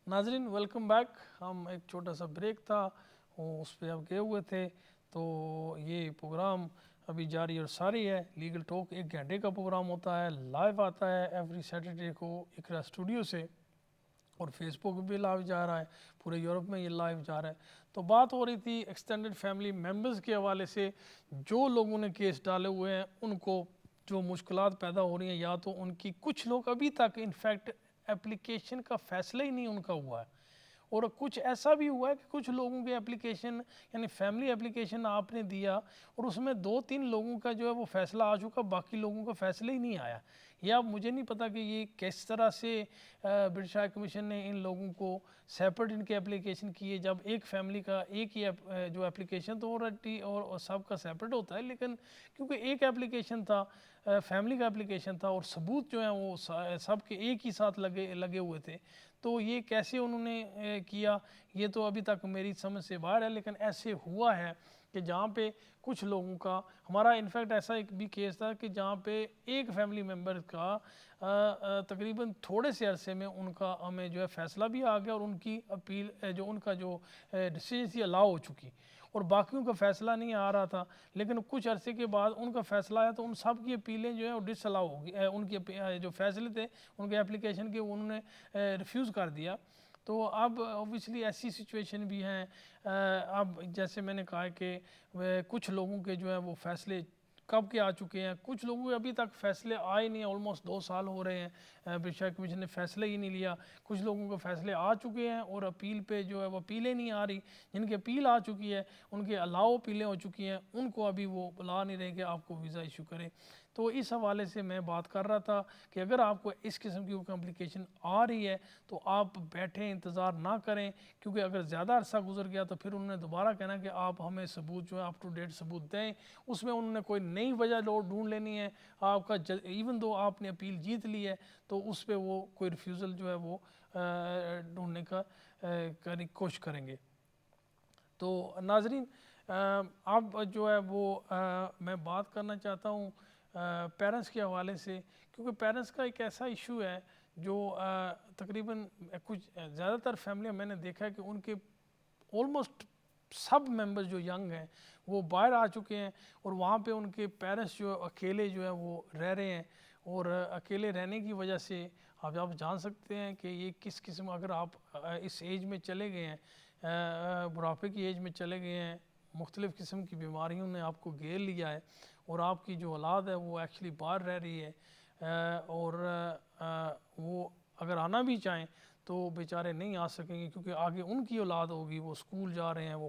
ناظرین welcome back. ہم ایک چھوٹا سا بریک تھا وہ اس پہ اب گئے ہوئے تھے، تو یہ پروگرام ابھی جاری اور ساری ہے. لیگل ٹاک 1 گھنٹے کا پروگرام ہوتا ہے، لائیو آتا ہے ایوری سیٹرڈے کو اقرا اسٹوڈیو سے، اور فیس بک بھی لائیو جا رہا ہے، پورے یورپ میں یہ لائیو جا رہا ہے. تو بات ہو رہی تھی ایکسٹینڈڈ فیملی ممبرز کے حوالے سے. جو لوگوں نے کیس ڈالے ہوئے ہیں ان کو جو مشکلات پیدا ہو رہی ہیں، یا تو ان کی کچھ لوگ ابھی تک انفیکٹ اپلیکیشن کا فیصلہ ہی نہیں ان کا ہوا ہے، اور کچھ ایسا بھی ہوا ہے کہ کچھ لوگوں کے اپلیکیشن یعنی فیملی اپلیکیشن آپ نے دیا اور اس میں 2-3 لوگوں کا جو ہے وہ فیصلہ آ چکا، باقی لوگوں کا فیصلہ ہی نہیں آیا. یا مجھے نہیں پتا کہ یہ کس طرح سے برٹش ہائی کمیشن نے ان لوگوں کو سیپریٹ ان کے اپلیکیشن کیے، جب ایک فیملی کا ایک ہی جو اپلیکیشن تو آلریڈی اور سب کا سیپریٹ ہوتا ہے، لیکن کیونکہ ایک اپلیکیشن تھا، فیملی کا اپلیکیشن تھا، اور ثبوت جو ہیں وہ سب کے ایک ہی ساتھ لگے ہوئے تھے. تو یہ کیسے انہوں نے کیا، یہ تو ابھی تک میری سمجھ سے باہر ہے. لیکن ایسے ہوا ہے کہ جہاں پہ کچھ لوگوں کا، ہمارا انفیکٹ ایسا ایک بھی کیس تھا کہ جہاں پہ ایک فیملی ممبر کا تقریباً تھوڑے سے عرصے میں ان کا ہمیں جو ہے فیصلہ بھی آ گیا، اور ان کی اپیل جو ان کا جو ڈیسیژن تھی الاؤ ہو چکی، اور باقیوں کا فیصلہ نہیں آ رہا تھا. لیکن کچھ عرصے کے بعد ان کا فیصلہ آیا تو ان سب کی اپیلیں جو ہیں وہ ڈس الاؤ ہو گئی، ان کی جو فیصلے تھے ان کے اپلیکیشن کے انہوں نے ریفیوز کر دیا. تو اب اوبویسلی ایسی سچویشن بھی ہیں. اب جیسے میں نے کہا کہ کچھ لوگوں کے جو ہے وہ فیصلے کب کے آ چکے ہیں، کچھ لوگوں کے ابھی تک فیصلے آئے نہیں، آلموسٹ 2 سال ہو رہے ہیں برٹش ہائی کمیشن نے فیصلہ ہی نہیں لیا. کچھ لوگوں کے فیصلے آ چکے ہیں اور اپیل پہ جو ہے وہ اپیلیں نہیں آ رہی. جن کی اپیل آ چکی ہے ان کے الاؤ اپیلیں ہو چکی ہیں، ان کو ابھی وہ بلا نہیں رہے کہ آپ کو ویزا ایشو کریں. تو اس حوالے سے میں بات کر رہا تھا کہ اگر آپ کو اس قسم کی کمپلیکیشن آ رہی ہے تو آپ بیٹھیں، انتظار نہ کریں، کیونکہ اگر زیادہ عرصہ گزر گیا تو پھر انہوں نے دوبارہ کہنا کہ آپ ہمیں ثبوت جو ہے اپ ٹو ڈیٹ ثبوت دیں. اس میں انہوں نے کوئی نئی وجہ ڈھونڈ لینی ہے آپ کا، ایون دو آپ نے اپیل جیت لی ہے تو اس پہ وہ کوئی ریفیوزل جو ہے وہ ڈھونڈنے کا کوشش کریں گے. تو ناظرین اب جو ہے وہ میں بات کرنا چاہتا ہوں پیرنٹس کے حوالے سے، کیونکہ پیرنٹس کا ایک ایسا ایشو ہے جو تقریباً کچھ زیادہ تر فیملیاں میں نے دیکھا ہے کہ ان کے آلموسٹ سب ممبرز جو ینگ ہیں وہ باہر آ چکے ہیں، اور وہاں پہ ان کے پیرنٹس جو اکیلے جو ہے وہ رہ رہے ہیں. اور اکیلے رہنے کی وجہ سے آپ جان سکتے ہیں کہ یہ کس قسم، اگر آپ اس ایج میں چلے گئے ہیں، بڑھاپے کی ایج میں چلے گئے ہیں، مختلف قسم کی بیماریوں نے آپ کو گھیر لیا ہے، اور آپ کی جو اولاد ہے وہ ایکچولی باہر رہ رہی ہے، اور وہ اگر آنا بھی چاہیں تو بیچارے نہیں آ سکیں گے، کیونکہ آگے ان کی اولاد ہوگی، وہ اسکول جا رہے ہیں، وہ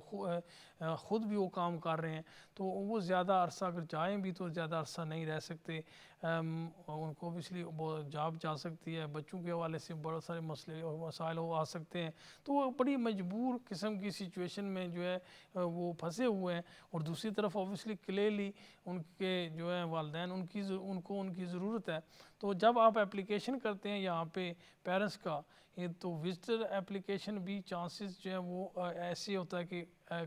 خود بھی وہ کام کر رہے ہیں. تو وہ زیادہ عرصہ اگر جائیں بھی تو زیادہ عرصہ نہیں رہ سکتے. ان کو اوبیسلی جاب جا سکتی ہے، بچوں کے حوالے سے بہت سارے مسئلے اور مسائل وہ آ سکتے ہیں. تو وہ بڑی مجبور قسم کی سچویشن میں جو ہے وہ پھنسے ہوئے ہیں. اور دوسری طرف اوبیسلی کلیئرلی ان کے جو ہے والدین ان کو ان کی ضرورت ہے. تو جب آپ اپلیکیشن کرتے ہیں یہاں پہ پیرنٹس کا، یہ تو وزٹر اپلیکیشن بھی چانسز جو ہے وہ ایسے ہوتا ہے کہ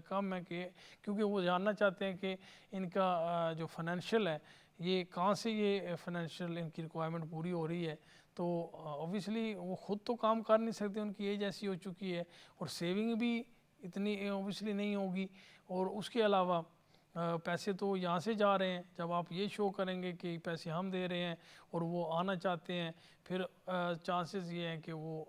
کم ہے، کہ کیونکہ وہ جاننا چاہتے ہیں کہ ان کا جو فائنینشیل ہے یہ کہاں سے یہ فائنینشیل ان کی ریکوائرمنٹ پوری ہو رہی ہے. تو اوبیسلی وہ خود تو کام کر نہیں سکتے، ان کی ایج ایسی ہو چکی ہے، اور سیونگ بھی اتنی اوبیسلی نہیں ہوگی. اور اس کے علاوہ پیسے تو یہاں سے جا رہے ہیں. جب آپ یہ شو کریں گے کہ پیسے ہم دے رہے ہیں اور وہ آنا چاہتے ہیں، پھر چانسز یہ ہیں کہ وہ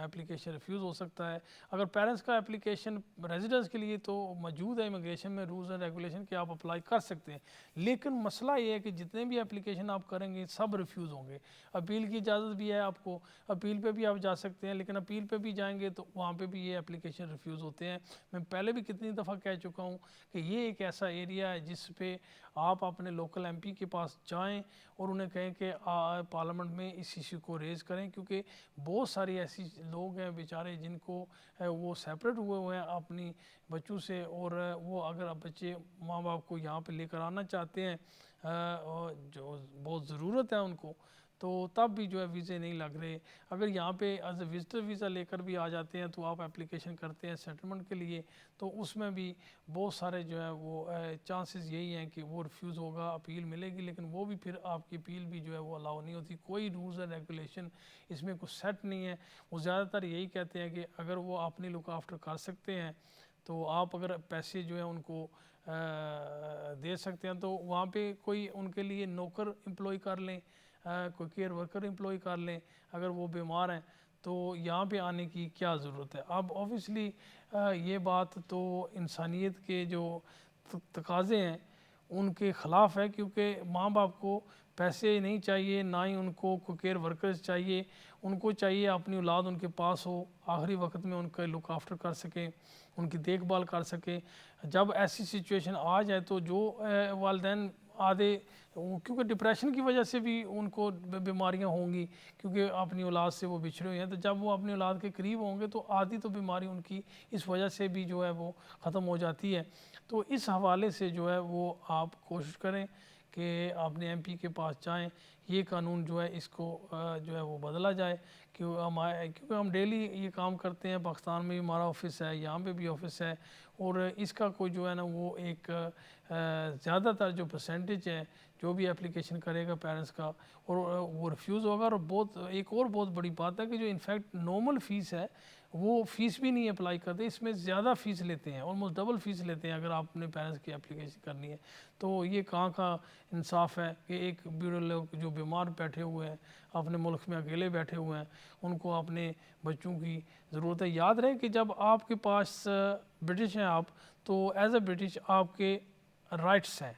اپلیکیشن ریفیوز ہو سکتا ہے. اگر پیرنٹس کا اپلیکیشن ریزیڈنس کے لیے تو موجود ہے امیگریشن میں رولز اینڈ ریگولیشن کہ آپ اپلائی کر سکتے ہیں، لیکن مسئلہ یہ ہے کہ جتنے بھی اپلیکیشن آپ کریں گے سب ریفیوز ہوں گے. اپیل کی اجازت بھی ہے آپ کو، اپیل پہ بھی آپ جا سکتے ہیں، لیکن اپیل پہ بھی جائیں گے تو وہاں پہ بھی یہ اپلیکیشن ریفیوز ہوتے ہیں. میں پہلے بھی کتنی دفعہ کہہ چکا ہوں کہ یہ ایک ایسا ایریا ہے جس پہ آپ اپنے لوکل ایم پی کے پاس جائیں اور انہیں کہیں کہ پارلیمنٹ میں اس ایشو کو ریز کریں، کیونکہ بہت ساری ایسی لوگ ہیں بیچارے جن کو وہ سیپریٹ ہوئے ہیں اپنی بچوں سے، اور وہ اگر بچے ماں باپ کو یہاں پہ لے کر آنا چاہتے ہیں جو بہت ضرورت ہے ان کو، تو تب بھی جو ہے ویزے نہیں لگ رہے. اگر یہاں پہ ایز اے وزٹر ویزا لے کر بھی آ جاتے ہیں تو آپ اپلیکیشن کرتے ہیں سیٹلمنٹ کے لیے, تو اس میں بھی بہت سارے جو ہے وہ چانسز یہی ہیں کہ وہ ریفیوز ہوگا, اپیل ملے گی, لیکن وہ بھی پھر آپ کی اپیل بھی جو ہے وہ الاؤ نہیں ہوتی. کوئی رولز اینڈ ریگولیشن اس میں کچھ سیٹ نہیں ہے. وہ زیادہ تر یہی کہتے ہیں کہ اگر وہ اپنی لک آفٹر کر سکتے ہیں تو آپ اگر پیسے جو ہے ان کو دے سکتے ہیں تو وہاں پہ کوئی ان کے لیے نوکر امپلائی کر لیں, کوئی کیئر ورکر امپلائی کر لیں. اگر وہ بیمار ہیں تو یہاں پہ آنے کی کیا ضرورت ہے. اب اوبیسلی یہ بات تو انسانیت کے جو تقاضے ہیں ان کے خلاف ہے, کیونکہ ماں باپ کو پیسے نہیں چاہیے, نہ ہی ان کو کیئر ورکرز چاہیے. ان کو چاہیے اپنی اولاد ان کے پاس ہو, آخری وقت میں ان کا لک آفٹر کر سکیں, ان کی دیکھ بھال کر سکیں. جب ایسی سچویشن آ جائے تو جو والدین آدھے, کیونکہ ڈپریشن کی وجہ سے بھی ان کو بیماریاں ہوں گی کیونکہ اپنی اولاد سے وہ بچھڑے ہوئے ہیں, تو جب وہ اپنی اولاد کے قریب ہوں گے تو آدھی تو بیماری ان کی اس وجہ سے بھی جو ہے وہ ختم ہو جاتی ہے. تو اس حوالے سے جو ہے وہ آپ کوشش کریں کہ اپنے ایم پی کے پاس جائیں, یہ قانون جو ہے اس کو جو ہے وہ بدلا جائے. کیونکہ ہم ڈیلی یہ کام کرتے ہیں, پاکستان میں بھی ہمارا آفس ہے, یہاں پہ بھی آفس ہے, اور اس کا کوئی جو ہے نا وہ ایک زیادہ تر جو پرسنٹیج ہے جو بھی اپلیکیشن کرے گا پیرنٹس کا, اور وہ ریفیوز ہوگا. اور ایک اور بہت بڑی بات ہے کہ جو انفیکٹ نارمل فیس ہے وہ فیس بھی نہیں اپلائی کرتے, اس میں زیادہ فیس لیتے ہیں, آلموسٹ ڈبل فیس لیتے ہیں اگر آپ اپنے پیرنٹس کی اپلیکیشن کرنی ہے. تو یہ کہاں کا انصاف ہے کہ ایک بوڑھے لوگ جو بیمار بیٹھے ہوئے ہیں اپنے ملک میں اکیلے بیٹھے ہوئے ہیں, ان کو اپنے بچوں کی ضرورت ہے. یاد رہے کہ جب آپ کے پاس برٹش ہیں آپ, تو ایز اے برٹش آپ کے رائٹس ہیں,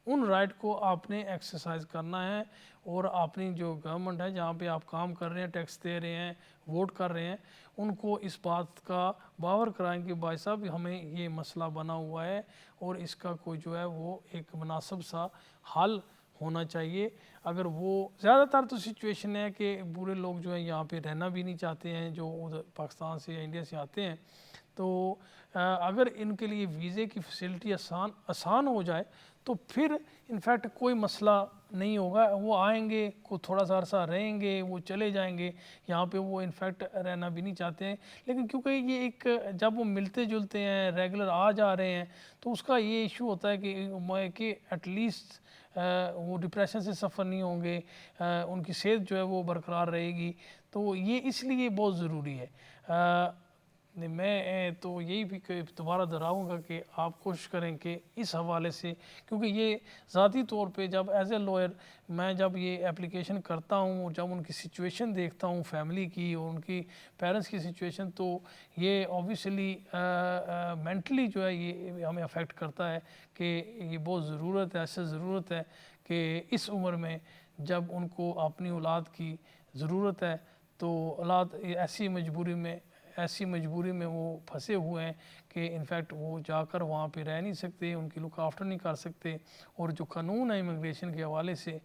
ان رائٹ کو آپ نے ایکسرسائز کرنا ہے. اور اپنی جو گورنمنٹ ہے جہاں پہ آپ کام کر رہے ہیں, ٹیکس دے رہے ہیں, ووٹ کر رہے ہیں, ان کو اس بات کا باور کرائیں کہ بھائی صاحب ہمیں یہ مسئلہ بنا ہوا ہے اور اس کا کوئی جو ہے وہ ایک مناسب سا حل ہونا چاہیے. اگر وہ زیادہ تر تو سچویشن ہے کہ بوڑھے لوگ جو ہیں یہاں پہ رہنا بھی نہیں چاہتے ہیں جو ادھر پاکستان سے یا انڈیا سے آتے ہیں, تو اگر ان کے لیے ویزے کی فیسلٹی آسان ہو جائے تو پھر انفیکٹ کوئی مسئلہ نہیں ہوگا. وہ آئیں گے, کو تھوڑا سا عرصہ رہیں گے, وہ چلے جائیں گے, یہاں پہ وہ انفیکٹ رہنا بھی نہیں چاہتے ہیں. لیکن کیونکہ یہ ایک جب وہ ملتے جلتے ہیں, ریگولر آ جا رہے ہیں, تو اس کا یہ ایشو ہوتا ہے کہ ایٹ لیسٹ وہ ڈپریشن سے سفر نہیں ہوں گے, ان کی صحت جو ہے وہ برقرار رہے گی. تو یہ اس لیے بہت ضروری ہے. میں تو یہی بھی دوبارہ دہراؤں گا کہ آپ کوشش کریں کہ اس حوالے سے, کیونکہ یہ ذاتی طور پہ جب ایز اے لوئر میں جب یہ اپلیکیشن کرتا ہوں, جب ان کی سچویشن دیکھتا ہوں فیملی کی اور ان کی پیرنٹس کی سچویشن, تو یہ اوبیسلی مینٹلی جو ہے یہ ہمیں افیکٹ کرتا ہے کہ یہ بہت ضرورت ہے, ایسے ضرورت ہے کہ اس عمر میں جب ان کو اپنی اولاد کی ضرورت ہے تو اولاد ایسی مجبوری میں وہ پھنسے ہوئے ہیں کہ انفیکٹ وہ جا کر وہاں پہ رہ نہیں سکتے, ان کی لک آفٹر نہیں کر سکتے. اور جو قانون ہے امیگریشن کے حوالے سے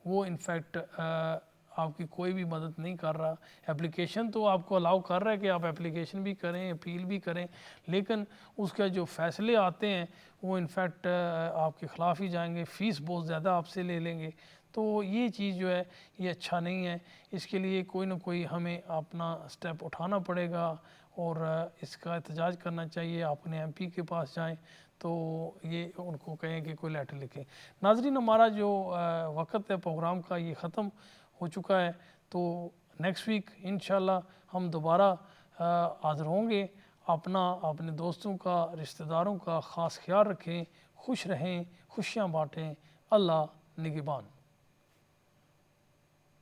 وہ انفیکٹ آپ کی کوئی بھی مدد نہیں کر رہا. اپلیکیشن تو آپ کو الاؤ کر رہا ہے کہ آپ اپلیکیشن بھی کریں, اپیل بھی کریں, لیکن اس کا جو فیصلے آتے ہیں وہ انفیکٹ آپ کے خلاف ہی جائیں گے, فیس بہت زیادہ آپ سے لے لیں گے. تو یہ چیز جو ہے یہ اچھا نہیں ہے. اس کے لیے کوئی نہ کوئی ہمیں اپنا سٹیپ اٹھانا پڑے گا اور اس کا احتجاج کرنا چاہیے. اپنے ایم پی کے پاس جائیں تو یہ ان کو کہیں کہ کوئی لیٹر لکھیں. ناظرین, ہمارا جو وقت ہے پروگرام کا یہ ختم ہو چکا ہے, تو نیکسٹ ویک انشاءاللہ ہم دوبارہ حاضر ہوں گے. اپنے دوستوں کا, رشتہ داروں کا خاص خیال رکھیں, خوش رہیں, خوشیاں بانٹیں. اللہ نگہبان.